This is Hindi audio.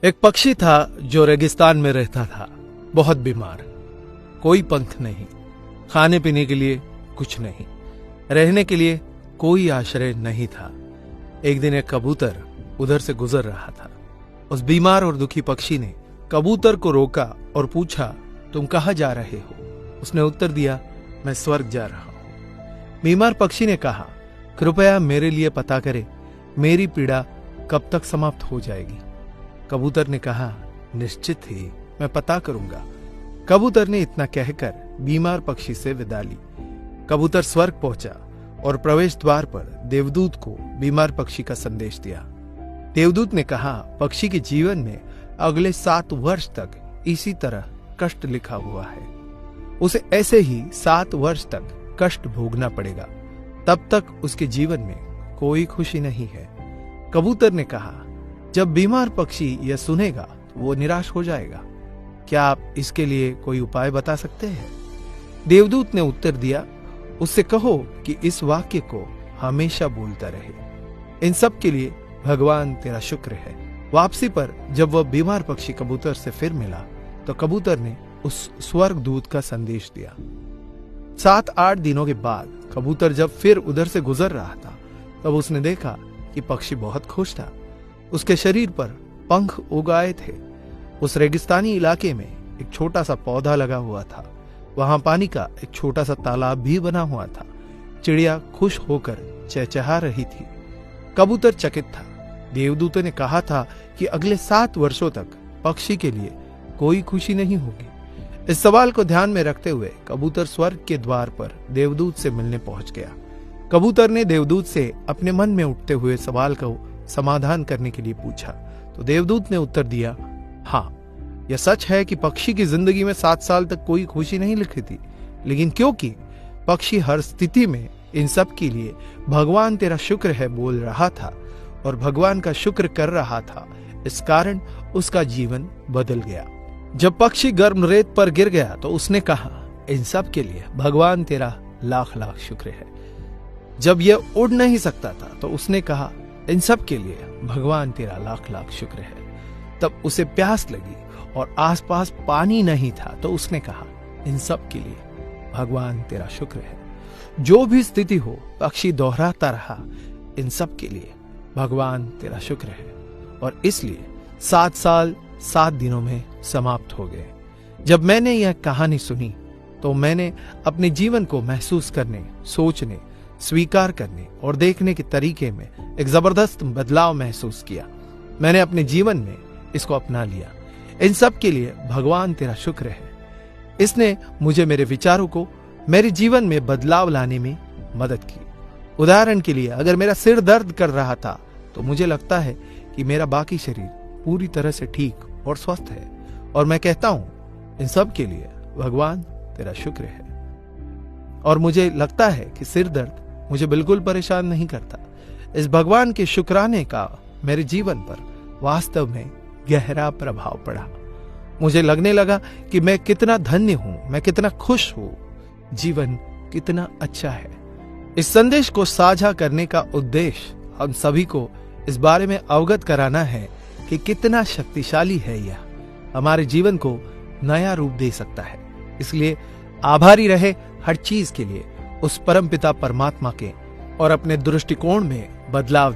एक पक्षी था जो रेगिस्तान में रहता था, बहुत बीमार। कोई पंख नहीं, खाने पीने के लिए कुछ नहीं, रहने के लिए कोई आश्रय नहीं था। एक दिन एक कबूतर उधर से गुजर रहा था। उस बीमार और दुखी पक्षी ने कबूतर को रोका और पूछा, तुम कहाँ जा रहे हो? उसने उत्तर दिया, मैं स्वर्ग जा रहा हूं। बीमार पक्षी ने कहा, कृपया मेरे लिए पता करें, मेरी पीड़ा कब तक समाप्त हो जाएगी? कबूतर ने कहा, निश्चित ही मैं पता करूंगा। कबूतर ने इतना कहकर बीमार पक्षी से विदा ली। कबूतर स्वर्ग पहुंचा और प्रवेश द्वार पर देवदूत को बीमार पक्षी का संदेश दिया। देवदूत ने कहा, पक्षी के जीवन में अगले 7 वर्ष तक इसी तरह कष्ट लिखा हुआ है। उसे ऐसे ही 7 वर्ष तक कष्ट भोगना पड़ेगा, तब तक उसके जीवन में कोई खुशी नहीं है। कबूतर ने कहा, जब बीमार पक्षी यह सुनेगा तो वो निराश हो जाएगा। क्या आप इसके लिए कोई उपाय बता सकते हैं? देवदूत ने उत्तर दिया, उससे कहो कि इस वाक्य को हमेशा बोलता रहे, इन सब के लिए भगवान तेरा शुक्र है। वापसी पर जब वह बीमार पक्षी कबूतर से फिर मिला तो कबूतर ने उस स्वर्ग दूत का संदेश दिया। 7-8 दिनों के बाद कबूतर जब फिर उधर से गुजर रहा था तब उसने देखा कि पक्षी बहुत खुश था। उसके शरीर पर पंख उगाए थे। उस रेगिस्तानी इलाके में एक छोटा सा पौधा लगा हुआ था। वहां पानी का एक छोटा सा तालाब भी बना हुआ था। चिड़िया खुश होकर चहचहा रही थी। कबूतर चकित था। देवदूत ने कहा था कि अगले 7 वर्षों तक पक्षी के लिए कोई खुशी नहीं होगी। इस सवाल को ध्यान में रखते हुए कबूतर स्वर्ग के द्वार पर देवदूत से मिलने पहुंच गया। कबूतर ने देवदूत से अपने मन में उठते हुए सवाल को समाधान करने के लिए पूछा तो देवदूत ने उत्तर दिया, हाँ, यह सच है कि पक्षी की जिंदगी में 7 साल तक कोई खुशी नहीं लिखी थी, लेकिन क्योंकि पक्षी हर स्थिति में इन सब के लिए भगवान तेरा शुक्र है बोल रहा था और भगवान का शुक्र कर रहा था, इस कारण उसका जीवन बदल गया। जब पक्षी गर्म रेत पर गिर गया तो उसने कहा, इन सब के लिए भगवान तेरा लाख लाख शुक्र है। जब यह उड़ नहीं सकता था तो उसने कहा, इन सब के लिए भगवान तेरा लाख लाख शुक्र है। तब उसे प्यास लगी और आसपास पानी नहीं था तो उसने कहा, इन सब के लिए भगवान तेरा शुक्र है। जो भी स्थिति हो, पक्षी दोहराता रहा, इन सब के लिए भगवान तेरा शुक्र है। और इसलिए 7 साल 7 दिनों में समाप्त हो गए। जब मैंने यह कहानी सुनी तो मैंने अपने जीवन को महसूस करने, सोचने, स्वीकार करने और देखने के तरीके में एक जबरदस्त बदलाव महसूस किया। मैंने अपने जीवन में इसको अपना लिया। इन सब के लिए भगवान तेरा शुक्र है। इसने मुझे मेरे विचारों को मेरे जीवन में बदलाव लाने में मदद की। उदाहरण के लिए, अगर मेरा सिर दर्द कर रहा था तो मुझे लगता है कि मेरा बाकी शरीर पूरी तरह से ठीक और स्वस्थ है और मैं कहता हूं, इन सब के लिए भगवान तेरा शुक्र है। और मुझे लगता है कि सिर दर्द मुझे बिल्कुल परेशान नहीं करता। इस भगवान के शुक्राने का मेरे जीवन पर वास्तव में गहरा प्रभाव पड़ा। मुझे लगने लगा कि मैं कितना धन्य हूं, मैं कितना खुश हूं, जीवन कितना अच्छा है। इस संदेश को साझा करने का उद्देश्य हम सभी को इस बारे में अवगत कराना है कि कितना शक्तिशाली है यह, हमारे जीवन को नया रूप दे सकता है। इसलिए आभारी रहे हर चीज के लिए, उस परमपिता परमात्मा के, और अपने दृष्टिकोण में बदलाव